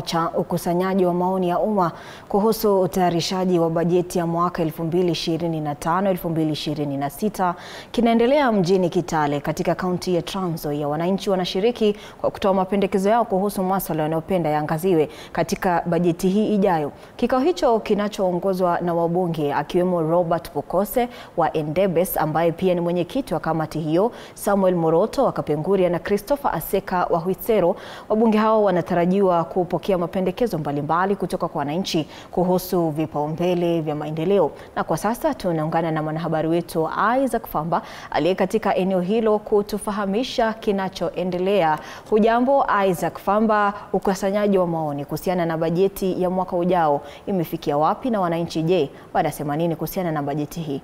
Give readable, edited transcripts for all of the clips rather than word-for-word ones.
Cha ukusanyaji wa maoni ya umma kuhusu utayarishaji wa bajeti ya mwaka 2025-2026 kinaendelea mjini Kitale katika kaunti ya Trans Nzoia. Wananchi wanashiriki kwa kutoa mapendekezo yao kuhusu masuala wanayopenda yaangaziwe katika bajeti hii ijayo. Kikao hicho kinachoongozwa na wabunge akiwemo Robert Pokose wa Endebess ambaye pia ni mwenyekiti wa kamati hiyo, Samuel Moroto wa Kapenguria na Christopher Aseka wa Huisero. Wabunge hao wanatarajiwa kupokea mapendekezo mbalimbali kutoka kwa wananchi kuhusu vipaumbele vya maendeleo. Na kwa sasa tunaungana na mwanahabari wetu Isaac Famba aliye katika eneo hilo kutufahamisha kinachoendelea. Hujambo Isaac Famba, ukusanyaji wa maoni kuhusiana na bajeti ya mwaka ujao imefikia wapi na wananchi je, wanasema nini kuhusiana na bajeti hii?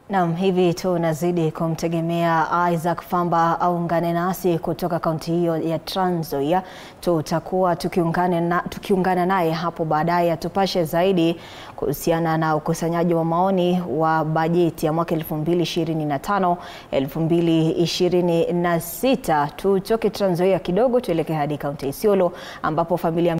Naam, hivi tunazidi kumtegemea Isaac Famba aungane nasi kutoka kaunti hiyo ya Trans Nzoia. Tutakuwa tukiungana naye hapo baadaye atupashe zaidi kuhusiana na ukusanyaji wa maoni wa bajeti ya mwaka 2025-2026. Tutoke Trans Nzoia kidogo tuelekee hadi kaunti Isiolo ambapo familia